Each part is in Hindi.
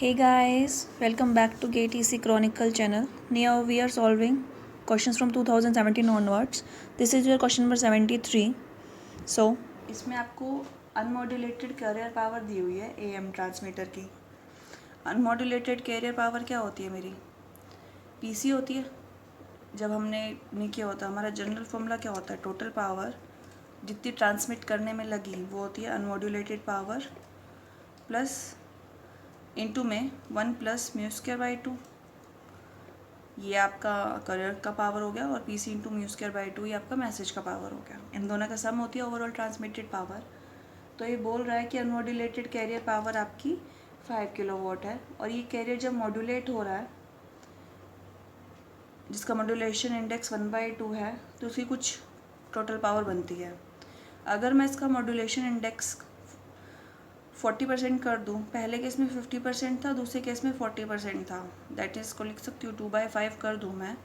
Hey guys, welcome back to KTC Chronicle channel. Now we are solving questions from 2017 onwards. This is your question number 73. So इसमें आपको अनमॉड्यूलेटेड कैरियर पावर दी हुई है एएम ट्रांसमीटर की. अनमॉड्यूलेटेड कैरियर पावर क्या होती है मेरी? पीसी होती है. जब हमने नहीं किया होता हमारा जनरल फॉर्मूला क्या होता है? टोटल पावर जितनी ट्रांसमिट करने में लगी वो होती है अनमॉड्यूलेटेड पावर प्लस इंटू में 1 प्लस म्यू स्क्वायर बाई 2. ये आपका करियर का पावर हो गया और P C into mu square by 2 ये आपका मैसेज का पावर हो गया. इन दोनों का सम होती है ओवरऑल ट्रांसमिटेड पावर. तो ये बोल रहा है कि अनमॉड्यूलेटेड कैरियर पावर आपकी 5 किलोवाट है. और ये कैरियर जब मॉड्यूलेट हो रहा है जिसका मॉड्यूलेशन इंडेक्स 1/2 है तो उसकी कुछ टोटल पावर बनती है. अगर मैं इसका मॉड्यूलेशन इंडेक्स 40% कर दूँ, पहले केस में 50% था, दूसरे केस में 40% था, दैट इज़ को लिख सकती हूँ 2/5 कर दूँ मैं,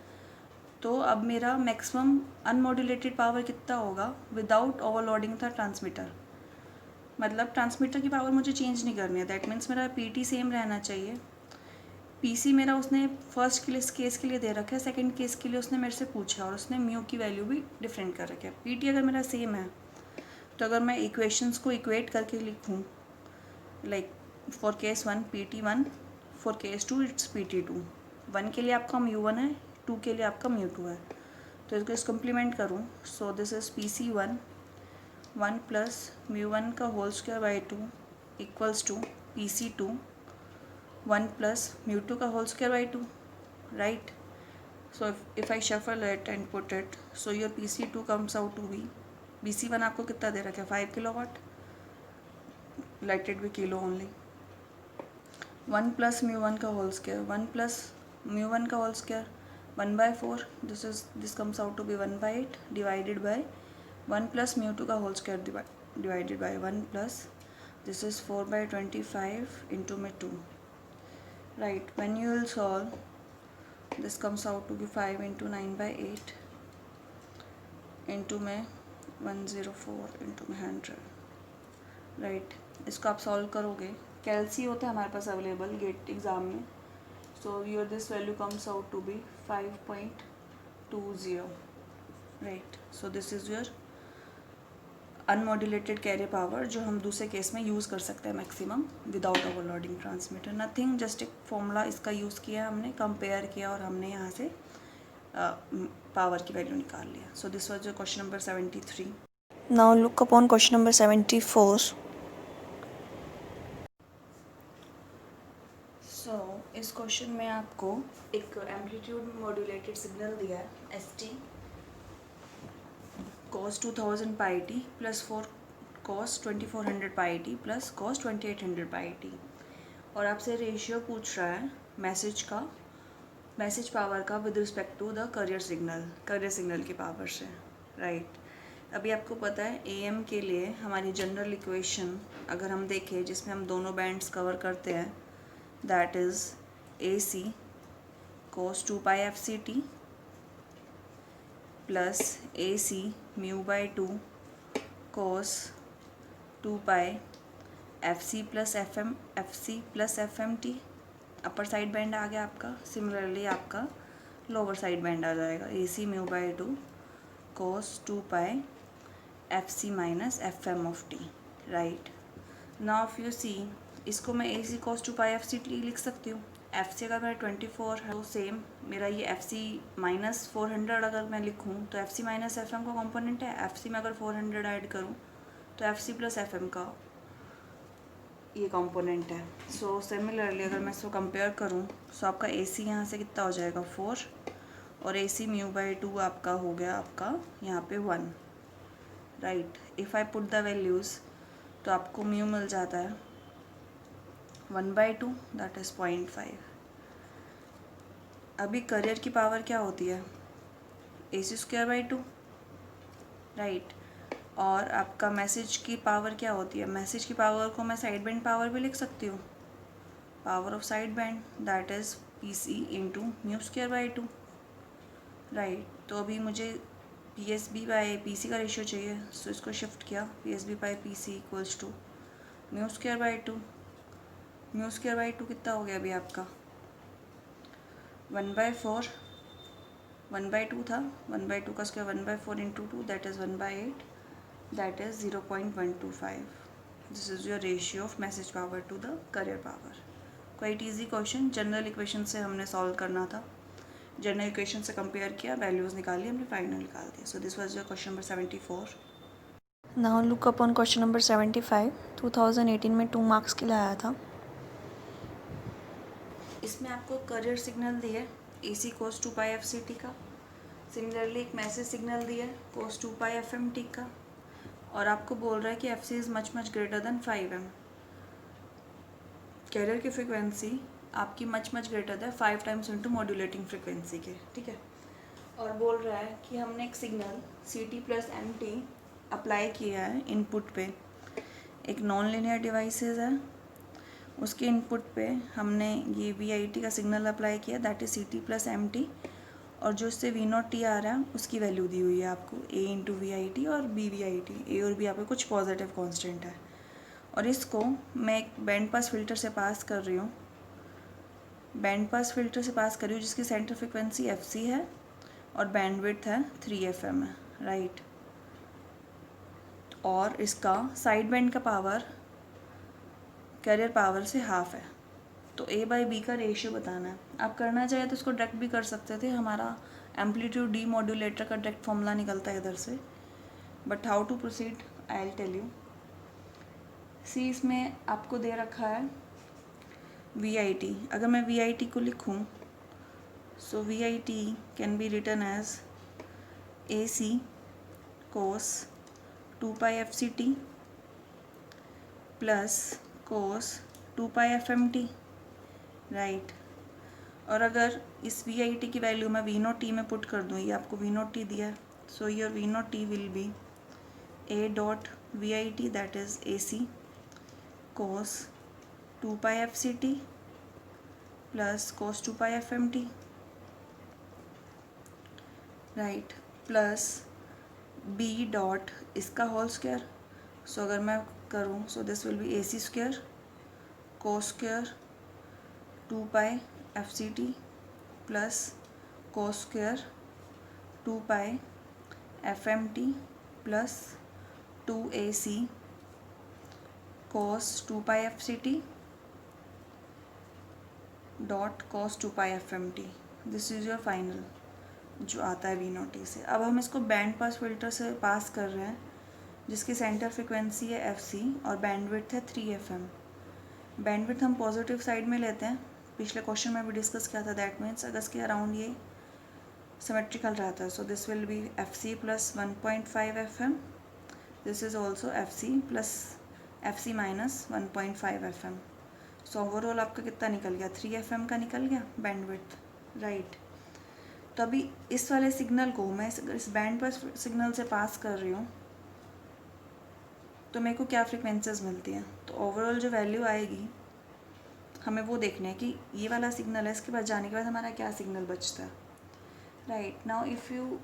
तो अब मेरा मैक्सिमम अनमॉड्यूलेटेड पावर कितना होगा विदाउट ओवरलोडिंग था ट्रांसमीटर. मतलब ट्रांसमीटर की पावर मुझे चेंज नहीं करनी है. दैट मीन्स मेरा पीटी सेम रहना चाहिए. पीसी मेरा उसने फर्स्ट केस के लिए दे रखा है, सेकंड केस के लिए उसने मेरे से पूछा और उसने म्यू की वैल्यू भी डिफरेंट कर रखा है. पीटी अगर मेरा सेम है तो अगर मैं इक्वेशंस को इक्वेट करके लिखूँ like for case 1 PT1, for case 2 it's PT2. 1 के लिए आपका μ1 है, 2 के लिए आपका μ2 है. तो इसको कम्प्लीमेंट करूँ so this is PC1 1 plus μ1 का whole square by 2 equals to PC2 1 plus μ2 का whole square by 2, right. So if I shuffle it and put it so your PC2 comes out to be, PC1 आपको कितना दे रखा है 5 kilowatt, let it be kilo only. 1 plus μ1 का होल स्क्वायर 1 प्लस μ1 का whole square 1/4. This comes out to be 1/8 divided by 1 plus μ2 का whole square divided by 1 plus this is 4/25 into में 2, right. When you will solve this comes out to be 5 into 9/8 into में 104 इंटू में 100, राइट. इसको आप सॉल्व करोगे, कैलसी होता है हमारे पास अवेलेबल गेट एग्ज़ाम में. So your this value comes out to be 5.20, right. So this is your unmodulated carrier power जो हम दूसरे केस में यूज़ कर सकते हैं maximum without overloading transmitter. Nothing, just एक फॉर्मूला इसका यूज़ किया हमने, कंपेयर किया और हमने यहाँ से पावर की वैल्यू निकाल लिया. So this was your question number 73. Now look upon question number 74. सो इस क्वेश्चन में आपको एक एम्पलीट्यूड मॉड्यूलेटेड सिग्नल दिया है ST cos 2000 pi T plus 4 cos 2400 pi T plus cos 2800 pi T. और आपसे रेशियो पूछ रहा है मैसेज पावर का with respect to the carrier signal की पावर से, राइट. अभी आपको पता है AM के लिए हमारी जनरल इक्वेशन अगर हम देखें जिसमें हम दोनों बैंड्स कवर करते हैं, that is AC cos 2 pi FCT plus AC mu by 2 cos 2 pi FC plus FMT. Upper side band आ गया आपका. सिमिलरली आपका लोअर साइड बैंड आ जाएगा AC mu by 2 cos 2 pi FC minus FM of T, right. Now if you see इसको मैं AC cos 2 pi FCT लिख सकती हूँ. FC अगर मेरा 24 है तो सेम मेरा ये FC माइनस 400 अगर मैं लिखूँ तो FC माइनस FM का कंपोनेंट है. FC में अगर 400 ऐड करूँ तो FC प्लस FM का ये कंपोनेंट है. सो सिमिलरली अगर मैं इसको कंपेयर करूँ सो आपका AC यहाँ से कितना हो जाएगा 4 और AC म्यू बाई 2 आपका हो गया आपका यहाँ पे 1, right. If I put the values तो आपको म्यू मिल जाता है 1/2 दैट इज़ 0.5. अभी करियर की पावर क्या होती है AC स्क्वायर बाई 2, राइट. और आपका मैसेज की पावर क्या होती है? मैसेज की पावर को मैं साइड बैंड पावर भी लिख सकती हूँ, power of side band that is PC into mu square by 2, right. तो अभी मुझे PSB बाई PC का रेशियो चाहिए. सो इसको शिफ्ट किया PSB by PC equals to mu square by 2 mu square by 2 कितना हो गया अभी आपका 1/4, 1/2 था, 1/2 का square 1/4 into 2 that is 1/8, that is 0.125. This is your ratio of message power to the carrier power. Quite easy question. General equation से हमने सॉल्व करना था, जनरल इक्वेशन से कंपेयर किया, वैल्यूज़ निकाली, हमने फाइनल निकाल दिया. So this was your question number 74. Now look upon question number 75. 2018 में 2 मार्क्स के लिए आया था. इसमें आपको करियर सिग्नल दिया AC cos 2 पाई FCT का. सिमिलरली एक मैसेज सिग्नल दिया cos 2 पाई FMT का, और आपको बोल रहा है कि FC is much greater than 5M. Carrier की फ्रिक्वेंसी आपकी मच ग्रेटर है 5 टाइम्स इंटू मॉड्यूलेटिंग फ्रिक्वेंसी के. ठीक है. और बोल रहा है कि हमने एक signal CT plus MT apply किया है इनपुट पे. एक नॉन लीनियर डिवाइसेस है, उसके इनपुट पे हमने ये VIT का सिग्नल अप्लाई किया, that is CT plus MT, और जो उससे V0T आ रहा है उसकी वैल्यू दी हुई है आपको A इंटू VIT और B VIT. A और B आपको कुछ पॉजिटिव कांस्टेंट है, और इसको मैं एक बैंड पास फिल्टर से पास कर रही हूँ. बैंड पास फिल्टर से पास कर रही हूँ जिसकी सेंटर फ्रिक्वेंसी FC है और बैंडविड्थ है 3FM है, राइट. और इसका साइड बैंड का पावर कैरियर पावर से हाफ है. तो A/B का रेशियो बताना है. आप करना चाहे तो इसको डायरेक्ट भी कर सकते थे, हमारा एम्पलीट्यूड डी मॉड्यूलेटर का डायरेक्ट फॉर्मूला निकलता है इधर से, but how to proceed I will tell you. See इसमें आपको दे रखा है VIT. अगर मैं VIT को लिखूं, so VIT can be written as AC cos 2 pi FCT plus cos 2 pi FMT, right. और अगर इस VIT की वैल्यू मैं V0T में पुट कर दूँ, ये आपको V0T दिया है, so your V0T will be A dot VIT that is AC cos 2 pi FCT plus cos 2 pi FMT, right, plus B dot इसका होल स्क्वायर. सो अगर मैं करूँ, सो this will B AC square cos square 2 pi FCT plus cos square 2 pi FMT plus 2AC cos 2 pi FCT dot cos 2 pi FMT. This is your final जो आता है V0T से. अब हम इसको बैंड पास फिल्टर से पास कर रहे हैं जिसकी सेंटर फ्रिक्वेंसी है FC और बैंडविड्थ है 3FM. बैंडविड्थ हम पॉजिटिव साइड में लेते हैं, पिछले क्वेश्चन में भी डिस्कस किया था. दैट मीन्स अगर इसके अराउंड ये सिमेट्रिकल रहता है, सो this will B FC plus 1.5 FM. This is also FC plus FC minus 1.5 FM. So overall आपका कितना निकल गया 3FM का निकल गया बैंडविड्थ, राइट. तो अभी इस वाले सिग्नल को मैं इस बैंड पर सिग्नल से पास कर रही हूँ तो मेरे को क्या फ्रिक्वेंसीज मिलती हैं. तो ओवरऑल जो वैल्यू आएगी हमें वो देखना है कि ये वाला सिग्नल है, इसके बाद जाने के बाद हमारा क्या सिग्नल बचता है, right. Now if you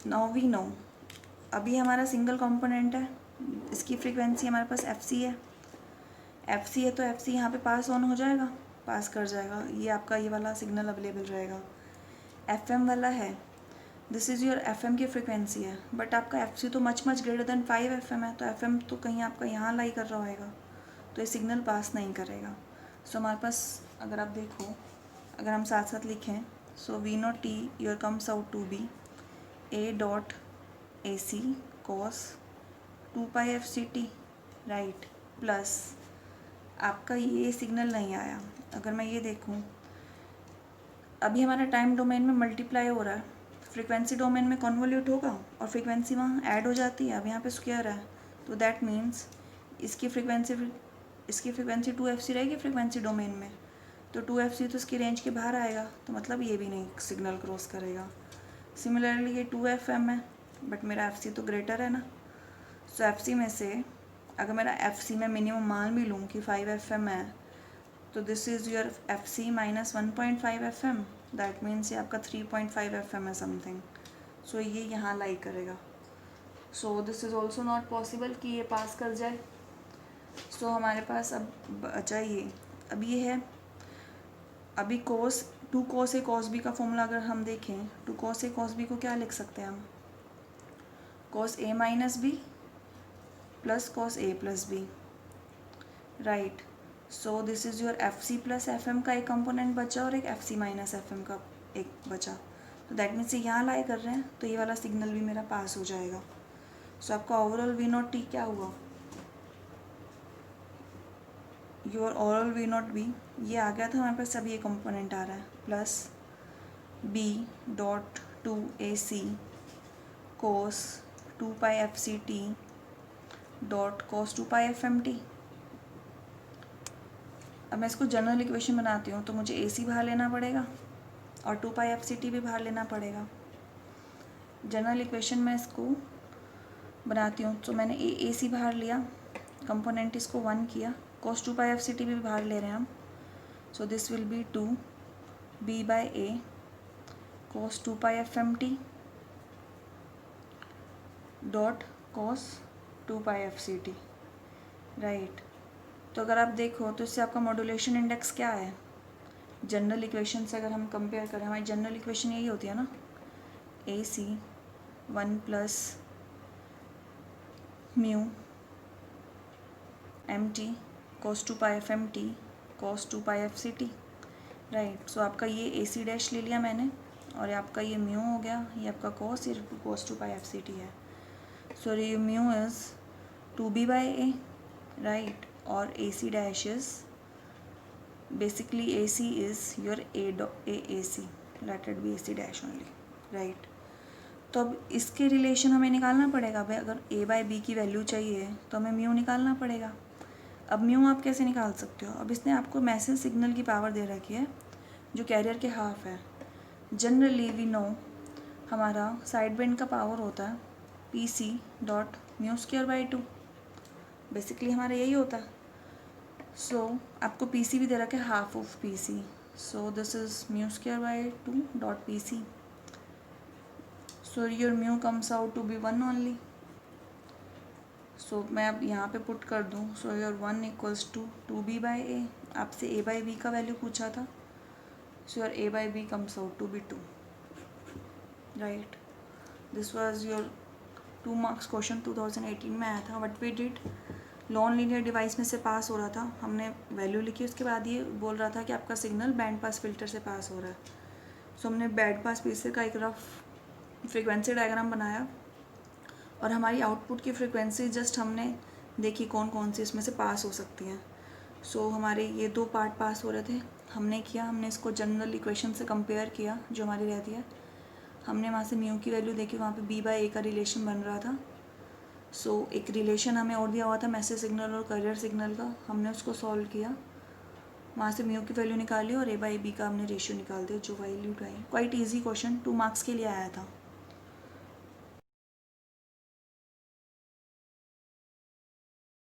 now we know अभी हमारा सिंगल कंपोनेंट है, इसकी फ्रीक्वेंसी हमारे पास FC है. FC है तो FC यहाँ पे पास ऑन हो जाएगा, पास कर जाएगा, ये आपका ये वाला सिग्नल अवेलेबल रहेगा. FM वाला है, दिस इज़ योर FM की फ्रीक्वेंसी है, बट आपका FC तो मच ग्रेटर देन 5FM है, तो FM तो कहीं आपका यहाँ लाई कर रहा होएगा, तो ये सिग्नल पास नहीं करेगा. सो हमारे पास अगर आप देखो, अगर हम साथ साथ लिखें, so V0T your comes out to be A dot AC cos 2 pi FCT, right, plus आपका ये सिग्नल नहीं आया. अगर मैं ये देखूं, अभी हमारा टाइम डोमेन में मल्टीप्लाई हो रहा है, फ्रीक्वेंसी डोमेन में कन्वोल्यूट होगा और फ्रीक्वेंसी वहाँ ऐड हो जाती है. अब यहाँ पे स्क्वायर है, तो दैट मीन्स इसकी फ्रीक्वेंसी 2FC रहेगी फ्रीक्वेंसी डोमेन में, तो 2FC तो इसकी रेंज के बाहर आएगा, तो मतलब ये भी नहीं सिग्नल क्रॉस करेगा. सिमिलरली ये 2FM है, बट मेरा FC तो ग्रेटर है ना. सो FC में से अगर मेरा FC में मिनिमम मान भी लूँ कि 5FM है, तो this is your FC minus 1.5 FM, that means ये आपका 3.5 FM है समथिंग. सो ये यहाँ लाई करेगा. सो this is also not possible कि ये पास कर जाए, सो हमारे पास अब बचा ये, अब ये है, अभी कोस 2 cos A cos B का फॉर्मूला अगर हम देखें, 2 cos A cos B को क्या लिख सकते हैं हम, cos A minus B plus cos A plus B, right. So this is your F C plus F M का एक कंपोनेंट बचा और एक F C minus F M का एक बचा, तो दैट मीन्स यहाँ लाई कर रहे हैं तो ये वाला सिग्नल भी मेरा पास हो जाएगा। सो आपका ओवरऑल वी नॉट टी क्या हुआ, your overall V naught B ये आ गया था हमारे पास, अब ये कंपोनेंट आ रहा है प्लस बी डॉट 2 ए सी कोस 2 pi F C T dot कोस 2 पाई एफ एम टी। अब मैं इसको जनरल इक्वेशन बनाती हूँ तो मुझे ए सी बाहर लेना पड़ेगा और 2 पाई एफ सी टी भी बाहर लेना पड़ेगा। जनरल इक्वेशन में इसको बनाती हूँ तो मैंने ए सी बाहर लिया, कंपोनेंट इसको 1 किया, cos 2 pi F C T भी बाहर ले रहे हैं हम, so this will be 2 B by A cos 2 pi F M T dot cos 2 pi F C T, right. तो अगर आप देखो तो इससे आपका मॉड्यूलेशन इंडेक्स क्या है, जनरल इक्वेशन से अगर हम कंपेयर करें, हमारी जनरल इक्वेशन यही होती है ना, A C 1 plus mu M T cos 2 pi F M T cos 2 pi F C T, right. So आपका ये ए सी डैश ले लिया मैंने और आपका ये म्यू हो गया, ये आपका cos, ये cos 2 pi F C T है। सो ये mu is 2b by A, right, और A C dash is basically A C is your A C, let it be A C dash only, right. तो अब इसके रिलेशन हमें निकालना पड़ेगा भाई, अगर ए बाई बी की वैल्यू चाहिए तो हमें म्यू निकालना पड़ेगा। अब म्यू आप कैसे निकाल सकते हो, अब इसने आपको मैसेज सिग्नल की पावर दे रखी है जो कैरियर के हाफ है। जनरली वी नो हमारा साइड बैंड का पावर होता है P C dot mu square by 2, basically हमारा यही होता है। सो आपको पी सी भी दे रखा है half of P C, so this is mu square by 2 dot P C, so your mu comes out to be 1 only. So मैं अब यहाँ पे पुट कर दूँ, so your 1 equals to 2b by A, आपसे a बाई बी का वैल्यू पूछा था, so your a by B comes out to be 2, right. This was your 2 marks question 2018 में आया था। What we did, non linear device में से पास हो रहा था, हमने वैल्यू लिखी, उसके बाद ये बोल रहा था कि आपका सिग्नल बैंड पास फिल्टर से पास हो रहा है। सो हमने बैंड पास फिल्टर का एक रफ फ्रीक्वेंसी डायग्राम बनाया और हमारी आउटपुट की फ्रीक्वेंसी जस्ट हमने देखी कौन कौन सी इसमें से पास हो सकती हैं। सो हमारे ये 2 पार्ट पास हो रहे थे, हमने इसको जनरल इक्वेशन से कंपेयर किया जो हमारी रहती है, हमने वहाँ से म्यू की वैल्यू देखी, वहाँ पे बी बाई ए का रिलेशन बन रहा था। सो एक रिलेशन हमें और दिया हुआ था मैसेज सिग्नल और करियर सिग्नल का, हमने उसको सॉल्व किया, वहाँ से म्यू की वैल्यू निकाली और ए बाई बी का हमने रेशियो निकाल दिया जो वैल्यू आई। क्वाइट ईजी क्वेश्चन, 2 मार्क्स के लिए आया था।